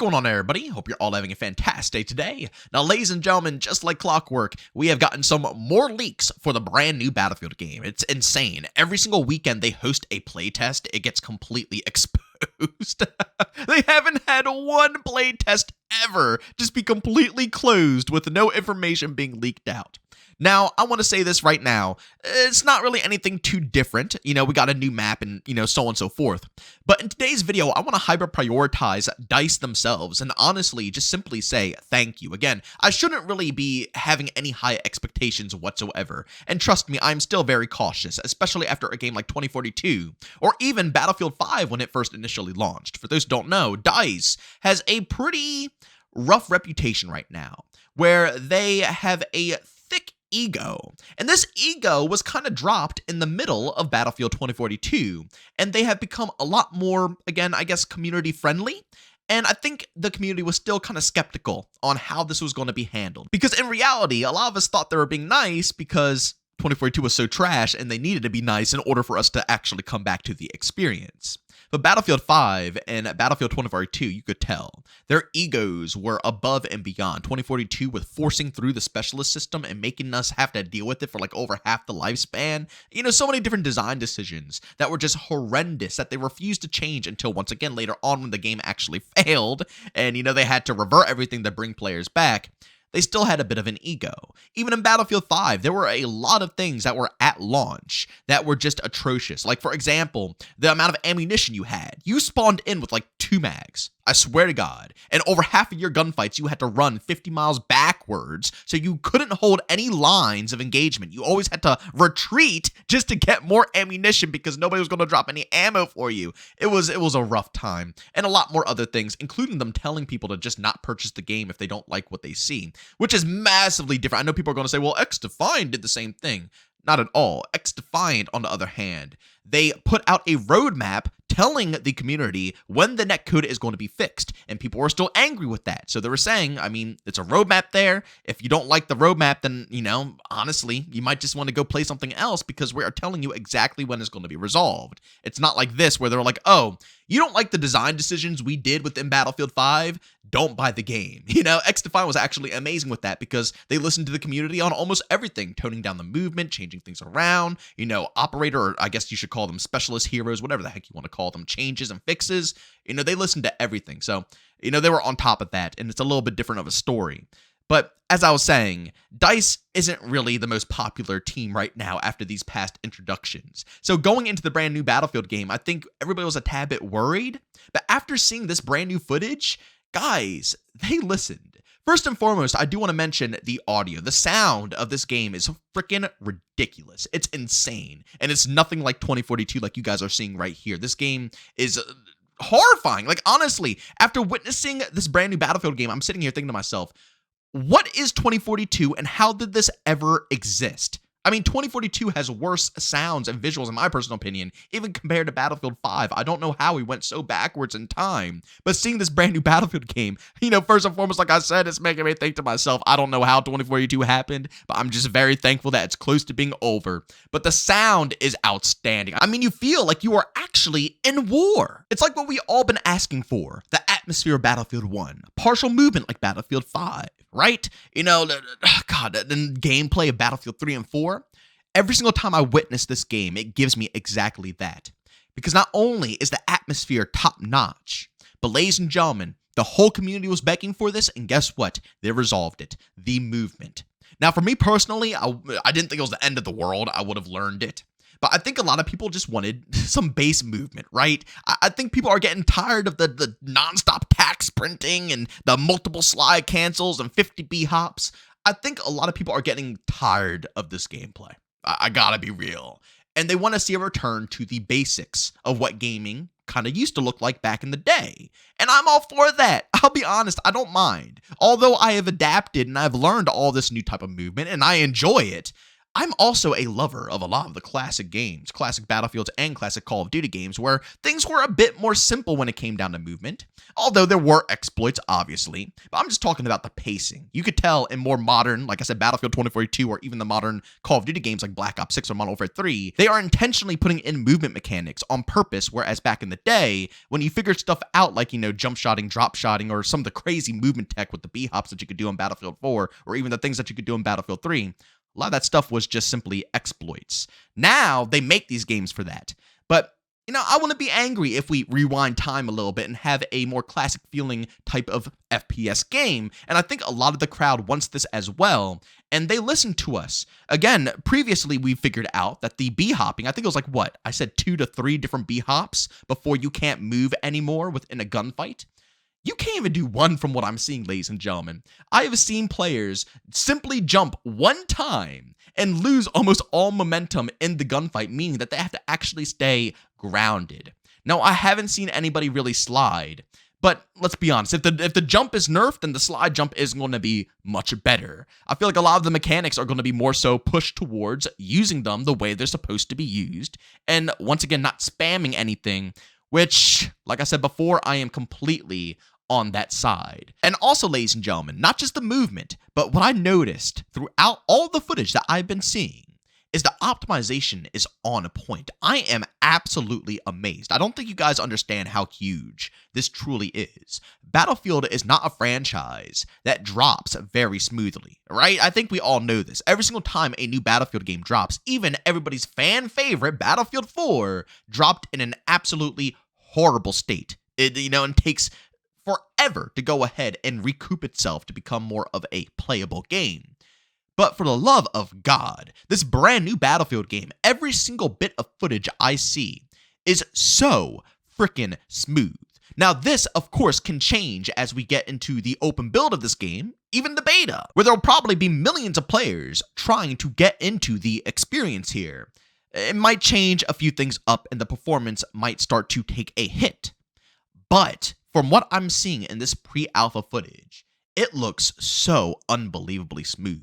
going on, everybody? Hope you're all having a fantastic day today. Now, ladies and gentlemen, just like clockwork, we have gotten some more leaks for the brand new Battlefield game. It's insane. Every single weekend they host a playtest, it gets completely exposed. They haven't had one playtest ever just be completely closed with no information being leaked out. Now, I want to say this right now. It's not really anything too different. We got a new map and, so on and so forth. But in today's video, I want to hyper-prioritize DICE themselves and honestly just simply say thank you. Again, I shouldn't really be having any high expectations whatsoever. And trust me, I'm still very cautious, especially after a game like 2042 or even Battlefield 5 when it first initially launched. For those who don't know, DICE has a pretty rough reputation right now where they have a thick ego. And this ego was kind of dropped in the middle of Battlefield 2042, and they have become a lot more, again, I guess, community friendly. And I think the community was still kind of skeptical on how this was going to be handled. Because in reality, a lot of us thought they were being nice because 2042 was so trash and they needed to be nice in order for us to actually come back to the experience. But Battlefield 5 and Battlefield 2042, you could tell, their egos were above and beyond. 2042 with forcing through the specialist system and making us have to deal with it for like over half the lifespan. So many different design decisions that were just horrendous that they refused to change until once again later on when the game actually failed and, they had to revert everything to bring players back. They still had a bit of an ego. Even in Battlefield 5, there were a lot of things that were at launch that were just atrocious. Like, for example, the amount of ammunition you had. You spawned in with like 2 mags. I swear to God. And over half of your gunfights, you had to run 50 miles backwards, so you couldn't hold any lines of engagement. You always had to retreat just to get more ammunition because nobody was going to drop any ammo for you. It was a rough time. And a lot more other things, including them telling people to just not purchase the game if they don't like what they see, which is massively different. I know people are going to say, well, X-Defiant did the same thing. Not at all. X-Defiant, on the other hand, they put out a roadmap telling the community when the netcode is going to be fixed, and people were still angry with that. So they were saying, it's a roadmap there. If you don't like the roadmap, then, honestly, you might just want to go play something else because we are telling you exactly when it's going to be resolved. It's not like this where they're like, oh, you don't like the design decisions we did within Battlefield 5? Don't buy the game. X-Defiant was actually amazing with that because they listened to the community on almost everything, toning down the movement, changing things around, operator, or I guess you should call them specialist heroes, whatever the heck you want to call them, changes and fixes. They listened to everything. So, they were on top of that, and it's a little bit different of a story. But as I was saying, DICE isn't really the most popular team right now after these past introductions. So going into the brand new Battlefield game, I think everybody was a tad bit worried. But after seeing this brand new footage, guys, they listened. First and foremost, I do want to mention the audio. The sound of this game is freaking ridiculous. It's insane. And it's nothing like 2042 like you guys are seeing right here. This game is horrifying. Like, honestly, after witnessing this brand new Battlefield game, I'm sitting here thinking to myself, what is 2042 and how did this ever exist? 2042 has worse sounds and visuals, in my personal opinion, even compared to Battlefield 5. I don't know how we went so backwards in time. But seeing this brand new Battlefield game, first and foremost, like I said, it's making me think to myself, I don't know how 2042 happened, but I'm just very thankful that it's close to being over. But the sound is outstanding. You feel like you are actually in war. It's like what we all been asking for. The atmosphere of Battlefield 1. Partial movement like Battlefield 5, right? The gameplay of Battlefield 3 and 4. Every single time I witness this game, it gives me exactly that. Because not only is the atmosphere top notch, but ladies and gentlemen, the whole community was begging for this, and guess what? They resolved it. The movement. Now, for me personally, I didn't think it was the end of the world. I would have learned it. But I think a lot of people just wanted some base movement, right? I think people are getting tired of the nonstop tack sprinting and the multiple slide cancels and 50 B hops. I think a lot of people are getting tired of this gameplay. I gotta be real. And they want to see a return to the basics of what gaming kind of used to look like back in the day. And I'm all for that. I'll be honest, I don't mind. Although I have adapted and I've learned all this new type of movement and I enjoy it, I'm also a lover of a lot of the classic games, classic Battlefields and classic Call of Duty games, where things were a bit more simple when it came down to movement. Although there were exploits, obviously, but I'm just talking about the pacing. You could tell in more modern, like I said, Battlefield 2042, or even the modern Call of Duty games like Black Ops 6 or Modern Warfare 3, they are intentionally putting in movement mechanics on purpose, whereas back in the day, when you figured stuff out like, jump shotting, drop shotting, or some of the crazy movement tech with the B-hops that you could do on Battlefield 4, or even the things that you could do in Battlefield 3, a lot of that stuff was just simply exploits. Now, they make these games for that. But I wouldn't be angry if we rewind time a little bit and have a more classic feeling type of FPS game. And I think a lot of the crowd wants this as well. And they listen to us. Again, previously we figured out that the B-hopping, I think it was like what? I said 2 to 3 different B-hops before you can't move anymore within a gunfight. You can't even do one from what I'm seeing, ladies and gentlemen. I have seen players simply jump one time and lose almost all momentum in the gunfight, meaning that they have to actually stay grounded. Now, I haven't seen anybody really slide, but let's be honest, if the jump is nerfed, then the slide jump is going to be much better. I feel like a lot of the mechanics are going to be more so pushed towards using them the way they're supposed to be used, and once again, not spamming anything, which, like I said before, I am completely on that side. And also, ladies and gentlemen, not just the movement, but what I noticed throughout all the footage that I've been seeing is the optimization is on point. I am absolutely amazed. I don't think you guys understand how huge this truly is. Battlefield is not a franchise that drops very smoothly, right? I think we all know this. Every single time a new Battlefield game drops, even everybody's fan favorite Battlefield 4 dropped in an absolutely horrible state. And takes forever to go ahead and recoup itself to become more of a playable game. But for the love of God, this brand new Battlefield game, every single bit of footage I see is so freaking smooth. Now this, of course, can change as we get into the open build of this game, even the beta, where there'll probably be millions of players trying to get into the experience here. It might change a few things up and the performance might start to take a hit. But from what I'm seeing in this pre-alpha footage, it looks so unbelievably smooth.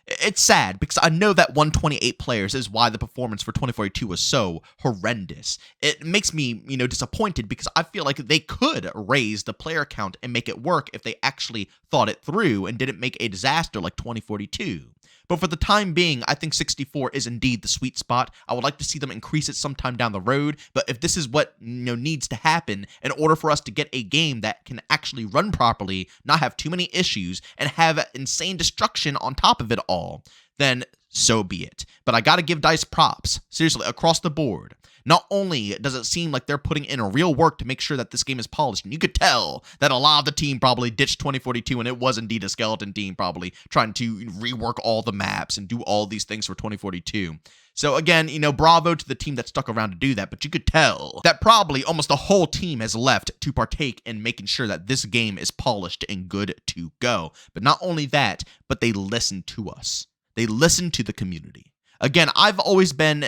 It's sad because I know that 128 players is why the performance for 2042 was so horrendous. It makes me, disappointed because I feel like they could raise the player count and make it work if they actually thought it through and didn't make a disaster like 2042. But for the time being, I think 64 is indeed the sweet spot. I would like to see them increase it sometime down the road, but if this is what needs to happen in order for us to get a game that can actually run properly, not have too many issues, and have insane destruction on top of it all, then so be it. But I gotta give DICE props, seriously, across the board. Not only does it seem like they're putting in a real work to make sure that this game is polished, and you could tell that a lot of the team probably ditched 2042, and it was indeed a skeleton team probably trying to rework all the maps and do all these things for 2042. So again, bravo to the team that stuck around to do that, but you could tell that probably almost the whole team has left to partake in making sure that this game is polished and good to go. But not only that, but they listened to us. They listened to the community. Again, I've always been,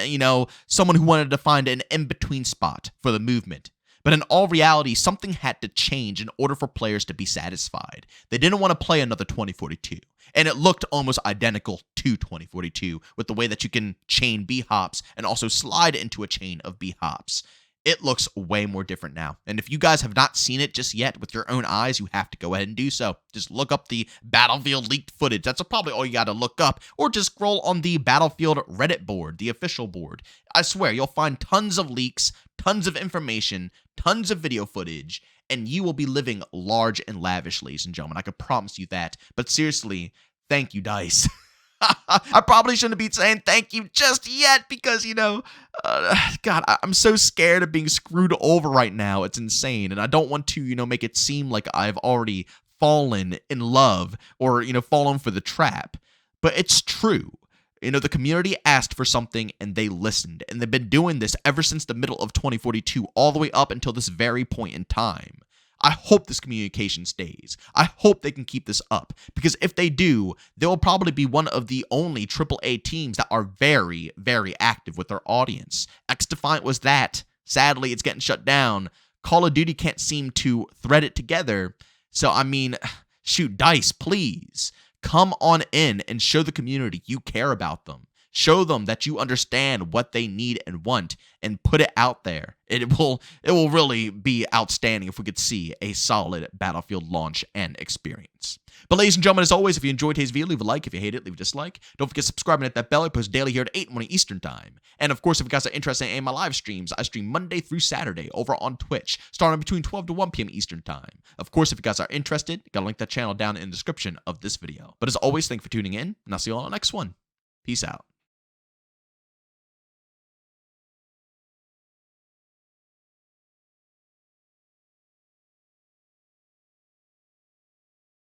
someone who wanted to find an in-between spot for the movement. But in all reality, something had to change in order for players to be satisfied. They didn't want to play another 2042. And it looked almost identical to 2042 with the way that you can chain B-hops and also slide into a chain of B-hops. It looks way more different now. And if you guys have not seen it just yet with your own eyes, you have to go ahead and do so. Just look up the Battlefield leaked footage. That's probably all you got to look up. Or just scroll on the Battlefield Reddit board, the official board. I swear, you'll find tons of leaks, tons of information, tons of video footage, and you will be living large and lavish, ladies and gentlemen. I can promise you that. But seriously, thank you, DICE. I probably shouldn't be saying thank you just yet because, God, I'm so scared of being screwed over right now. It's insane. And I don't want to, make it seem like I've already fallen in love or, fallen for the trap. But it's true. The community asked for something and they listened. And they've been doing this ever since the middle of 2042 all the way up until this very point in time. I hope this communication stays. I hope they can keep this up, because if they do, they will probably be one of the only AAA teams that are very, very active with their audience. XDefiant was that. Sadly, it's getting shut down. Call of Duty can't seem to thread it together. So, shoot, DICE, please. Come on in and show the community you care about them. Show them that you understand what they need and want and put it out there. It will really be outstanding if we could see a solid Battlefield launch and experience. But ladies and gentlemen, as always, if you enjoyed today's video, leave a like. If you hate it, leave a dislike. Don't forget to subscribe and hit that bell. I post daily here at 8 morning Eastern Time. And of course, if you guys are interested in my live streams, I stream Monday through Saturday over on Twitch, starting between 12 to 1 p.m. Eastern Time. Of course, if you guys are interested, got to link that channel down in the description of this video. But as always, thanks for tuning in, and I'll see you all on the next one. Peace out.